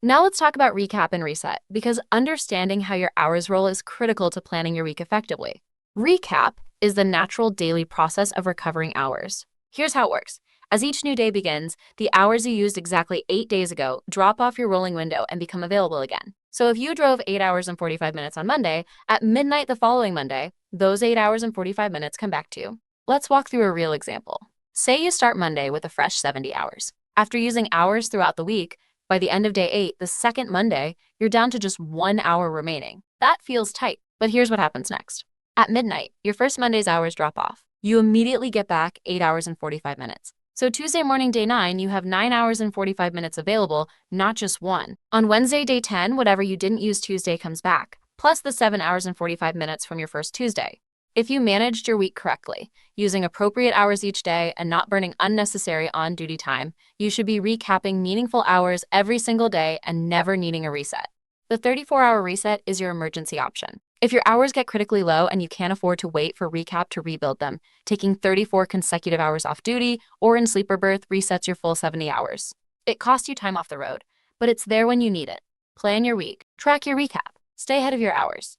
Now let's talk about recap and reset, because understanding how your hours roll is critical to planning your week effectively. Recap is the natural daily process of recovering hours. Here's how it works. As each new day begins, the hours you used exactly 8 days ago drop off your rolling window and become available again. So if you drove 8 hours and 45 minutes on Monday, at midnight the following Monday, those 8 hours and 45 minutes come back to you. Let's walk through a real example. Say you start Monday with a fresh 70 hours. After using hours throughout the week, by the end of day 8, the second Monday, you're down to just 1 hour remaining. That feels tight, but here's what happens next. At midnight, your first Monday's hours drop off. You immediately get back 8 hours and 45 minutes. So Tuesday morning, day 9, you have 9 hours and 45 minutes available, not just 1. On Wednesday, day 10, whatever you didn't use Tuesday comes back, plus the 7 hours and 45 minutes from your first Tuesday. If you managed your week correctly, using appropriate hours each day and not burning unnecessary on-duty time, you should be recapping meaningful hours every single day and never needing a reset. The 34-hour reset is your emergency option. If your hours get critically low and you can't afford to wait for recap to rebuild them, taking 34 consecutive hours off duty or in sleeper berth resets your full 70 hours. It costs you time off the road, but it's there when you need it. Plan your week, track your recap, stay ahead of your hours.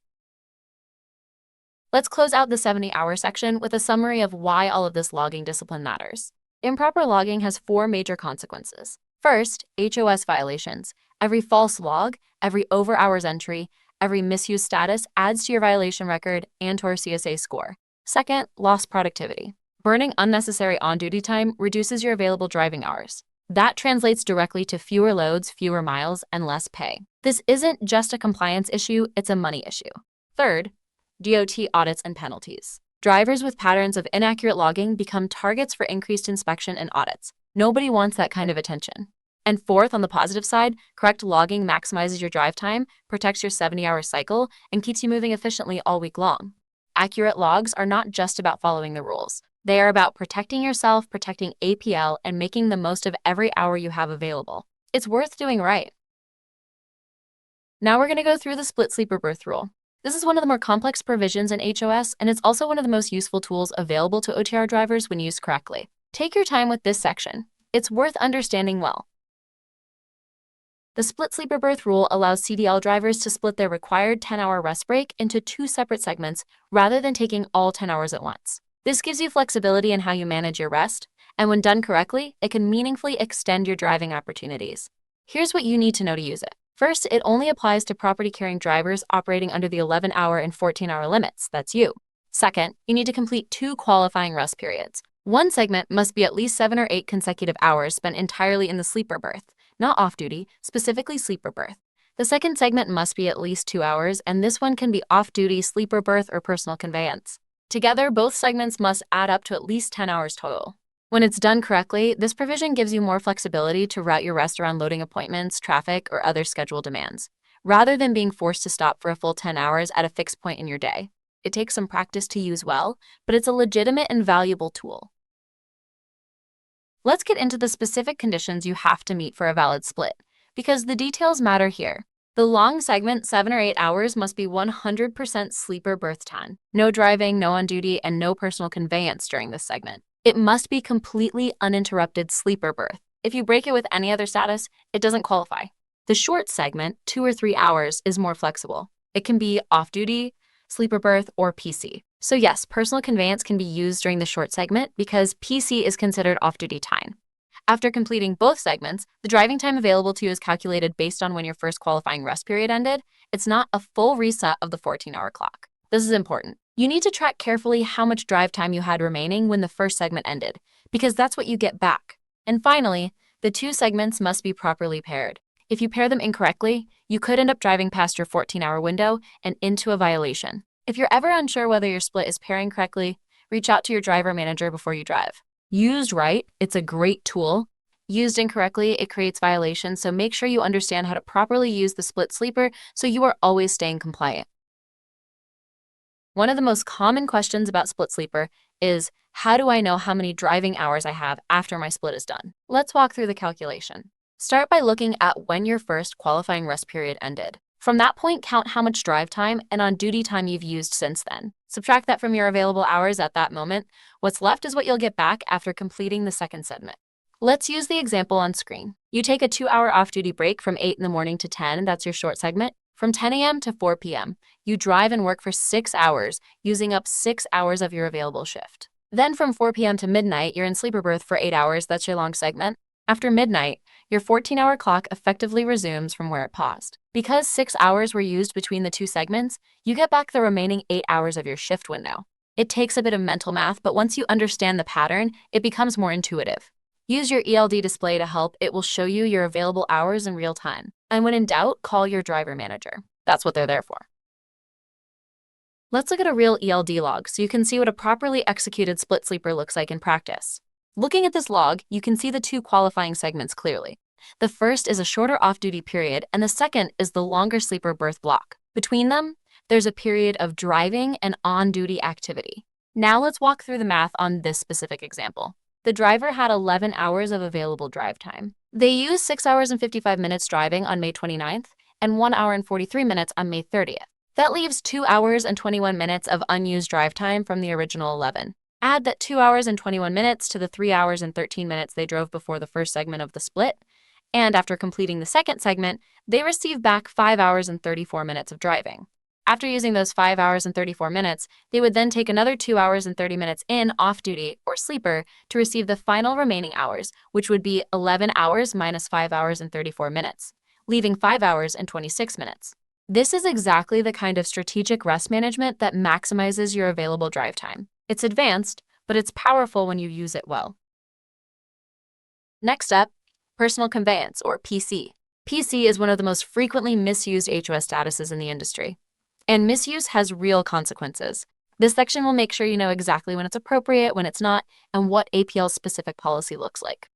Let's close out the 70-hour section with a summary of why all of this logging discipline matters. Improper logging has 4 major consequences. First, HOS violations. Every false log, every over-hours entry, every misuse status adds to your violation record and to our CSA score. Second, lost productivity. Burning unnecessary on-duty time reduces your available driving hours. That translates directly to fewer loads, fewer miles, and less pay. This isn't just a compliance issue, it's a money issue. Third, DOT audits and penalties. Drivers with patterns of inaccurate logging become targets for increased inspection and audits. Nobody wants that kind of attention. And fourth, on the positive side, correct logging maximizes your drive time, protects your 70-hour cycle, and keeps you moving efficiently all week long. Accurate logs are not just about following the rules. They are about protecting yourself, protecting APL, and making the most of every hour you have available. It's worth doing right. Now we're going to go through the split sleeper berth rule. This is one of the more complex provisions in HOS, and it's also one of the most useful tools available to OTR drivers when used correctly. Take your time with this section. It's worth understanding well. The split sleeper berth rule allows CDL drivers to split their required 10-hour rest break into 2 separate segments rather than taking all 10 hours at once. This gives you flexibility in how you manage your rest, and when done correctly, it can meaningfully extend your driving opportunities. Here's what you need to know to use it. First, it only applies to property-carrying drivers operating under the 11-hour and 14-hour limits. That's you. Second, you need to complete 2 qualifying rest periods. One segment must be at least 7 or 8 consecutive hours spent entirely in the sleeper berth, not off-duty, specifically sleeper berth. The second segment must be at least 2 hours, and this one can be off-duty, sleeper berth, or personal conveyance. Together, both segments must add up to at least 10 hours total. When it's done correctly, this provision gives you more flexibility to route your rest around loading appointments, traffic, or other schedule demands, rather than being forced to stop for a full 10 hours at a fixed point in your day. It takes some practice to use well, but it's a legitimate and valuable tool. Let's get into the specific conditions you have to meet for a valid split, because the details matter here. The long segment, 7 or 8 hours, must be 100% sleeper berth time. No driving, no on duty, and no personal conveyance during this segment. It must be completely uninterrupted sleeper berth. If you break it with any other status, it doesn't qualify. The short segment, 2 or 3 hours, is more flexible. It can be off-duty, sleeper berth, or PC. So yes, personal conveyance can be used during the short segment because PC is considered off-duty time. After completing both segments, the driving time available to you is calculated based on when your first qualifying rest period ended. It's not a full reset of the 14-hour clock. This is important. You need to track carefully how much drive time you had remaining when the first segment ended, because that's what you get back. And finally, the 2 segments must be properly paired. If you pair them incorrectly, you could end up driving past your 14-hour window and into a violation. If you're ever unsure whether your split is pairing correctly, reach out to your driver manager before you drive. Used right, it's a great tool. Used incorrectly, it creates violations, so make sure you understand how to properly use the split sleeper so you are always staying compliant. One of the most common questions about split sleeper is, how do I know how many driving hours I have after my split is done? Let's walk through the calculation. Start by looking at when your first qualifying rest period ended. From that point, count how much drive time and on-duty time you've used since then. Subtract that from your available hours at that moment. What's left is what you'll get back after completing the second segment. Let's use the example on screen. You take a 2-hour off-duty break from 8 in the morning to 10, that's your short segment. From 10 a.m. to 4 p.m., you drive and work for 6 hours, using up 6 hours of your available shift. Then from 4 p.m. to midnight, you're in sleeper berth for 8 hours, that's your long segment. After midnight, your 14-hour clock effectively resumes from where it paused. Because 6 hours were used between the two segments, you get back the remaining 8 hours of your shift window. It takes a bit of mental math, but once you understand the pattern, it becomes more intuitive. Use your ELD display to help. It will show you your available hours in real time. And when in doubt, call your driver manager. That's what they're there for. Let's look at a real ELD log so you can see what a properly executed split sleeper looks like in practice. Looking at this log, you can see the two qualifying segments clearly. The first is a shorter off-duty period, and the second is the longer sleeper berth block. Between them, there's a period of driving and on-duty activity. Now let's walk through the math on this specific example. The driver had 11 hours of available drive time. They used 6 hours and 55 minutes driving on May 29th and 1 hour and 43 minutes on May 30th. That leaves 2 hours and 21 minutes of unused drive time from the original 11. Add that 2 hours and 21 minutes to the 3 hours and 13 minutes they drove before the first segment of the split, and after completing the second segment, they receive back 5 hours and 34 minutes of driving. After using those 5 hours and 34 minutes, they would then take another 2 hours and 30 minutes in off-duty or sleeper to receive the final remaining hours, which would be 11 hours minus 5 hours and 34 minutes, leaving 5 hours and 26 minutes. This is exactly the kind of strategic rest management that maximizes your available drive time. It's advanced, but it's powerful when you use it well. Next up, personal conveyance, or PC. PC is one of the most frequently misused HOS statuses in the industry. And misuse has real consequences. This section will make sure you know exactly when it's appropriate, when it's not, and what APL's specific policy looks like.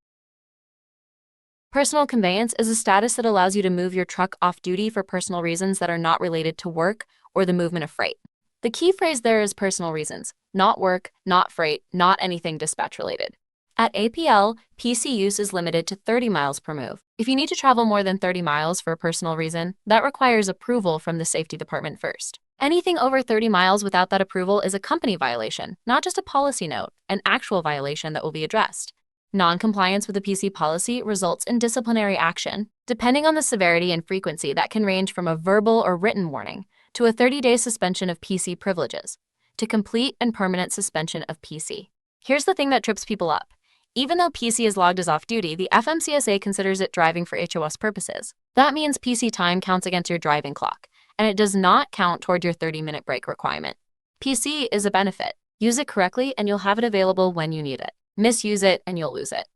Personal conveyance is a status that allows you to move your truck off duty for personal reasons that are not related to work or the movement of freight. The key phrase there is personal reasons, not work, not freight, not anything dispatch related. At APL, PC use is limited to 30 miles per move. If you need to travel more than 30 miles for a personal reason, that requires approval from the safety department first. Anything over 30 miles without that approval is a company violation, not just a policy note, an actual violation that will be addressed. Non-compliance with the PC policy results in disciplinary action. Depending on the severity and frequency, that can range from a verbal or written warning to a 30-day suspension of PC privileges to complete and permanent suspension of PC. Here's the thing that trips people up. Even though PC is logged as off-duty, the FMCSA considers it driving for HOS purposes. That means PC time counts against your driving clock, and it does not count toward your 30-minute break requirement. PC is a benefit. Use it correctly, and you'll have it available when you need it. Misuse it, and you'll lose it.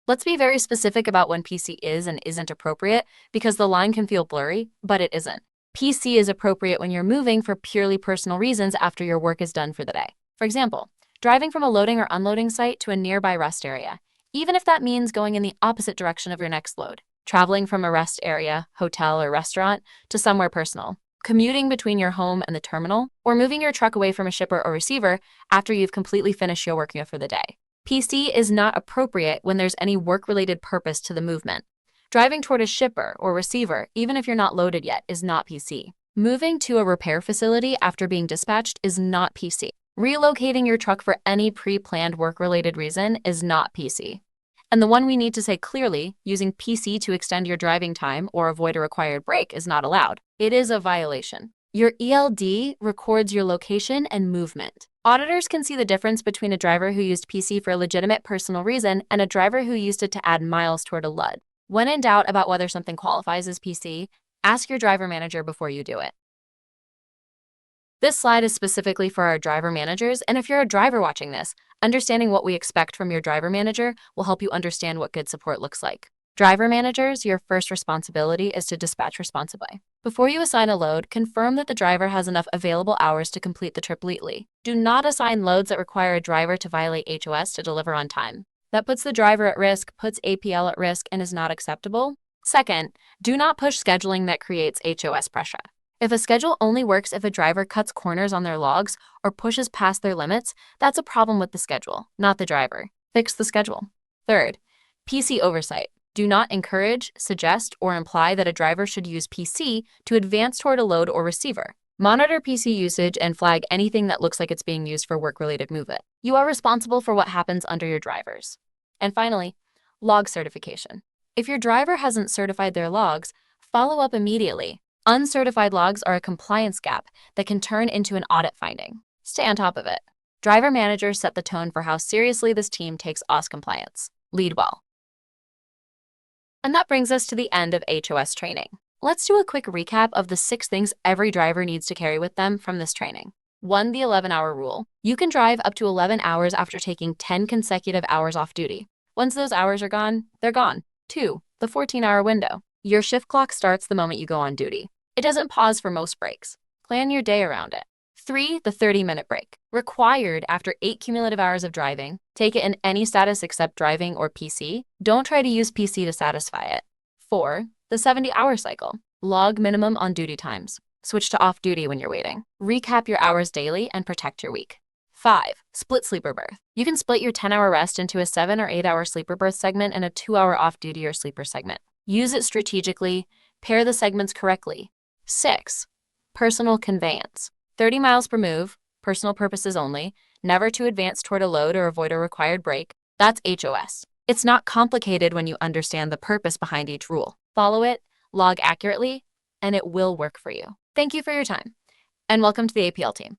Let's be very specific about when PC is and isn't appropriate, because the line can feel blurry, but it isn't. PC is appropriate when you're moving for purely personal reasons after your work is done for the day. For example, driving from a loading or unloading site to a nearby rest area, even if that means going in the opposite direction of your next load. Traveling from a rest area, hotel, or restaurant to somewhere personal. Commuting between your home and the terminal, or moving your truck away from a shipper or receiver after you've completely finished your work for the day. PC is not appropriate when there's any work-related purpose to the movement. Driving toward a shipper or receiver, even if you're not loaded yet, is not PC. Moving to a repair facility after being dispatched is not PC. Relocating your truck for any pre-planned work-related reason is not PC. And the one we need to say clearly, using PC to extend your driving time or avoid a required break is not allowed. It is a violation. Your ELD records your location and movement. Auditors can see the difference between a driver who used PC for a legitimate personal reason and a driver who used it to add miles toward a LUD. When in doubt about whether something qualifies as PC, ask your driver manager before you do it. This slide is specifically for our driver managers, and if you're a driver watching this, understanding what we expect from your driver manager will help you understand what good support looks like. Driver managers, your first responsibility is to dispatch responsibly. Before you assign a load, confirm that the driver has enough available hours to complete the trip legally. Do not assign loads that require a driver to violate HOS to deliver on time. That puts the driver at risk, puts APL at risk, and is not acceptable. Second, do not push scheduling that creates HOS pressure. If a schedule only works if a driver cuts corners on their logs or pushes past their limits, that's a problem with the schedule, not the driver. Fix the schedule. Third, PC oversight. Do not encourage, suggest, or imply that a driver should use PC to advance toward a load or receiver. Monitor PC usage and flag anything that looks like it's being used for work-related movement. You are responsible for what happens under your drivers. And finally, log certification. If your driver hasn't certified their logs, follow up immediately. Uncertified logs are a compliance gap that can turn into an audit finding. Stay on top of it. Driver managers set the tone for how seriously this team takes HOS compliance. Lead well. And that brings us to the end of HOS training. Let's do a quick recap of the 6 things every driver needs to carry with them from this training. 1. The 11-hour rule. You can drive up to 11 hours after taking 10 consecutive hours off duty. Once those hours are gone, they're gone. 2. The 14-hour window. Your shift clock starts the moment you go on duty. It doesn't pause for most breaks. Plan your day around it. 3. The 30-minute break. Required after 8 cumulative hours of driving. Take it in any status except driving or PC. Don't try to use PC to satisfy it. 4. The 70-hour cycle. Log minimum on duty times. Switch to off-duty when you're waiting. Recap your hours daily and protect your week. 5. Split sleeper berth. You can split your 10-hour rest into a 7 or 8-hour sleeper berth segment and a 2-hour off-duty or sleeper segment. Use it strategically. Pair the segments correctly. 6. Personal conveyance. 30 miles per move, personal purposes only, never to advance toward a load or avoid a required break. That's HOS. It's not complicated when you understand the purpose behind each rule. Follow it, log accurately, and it will work for you. Thank you for your time, and welcome to the APL team.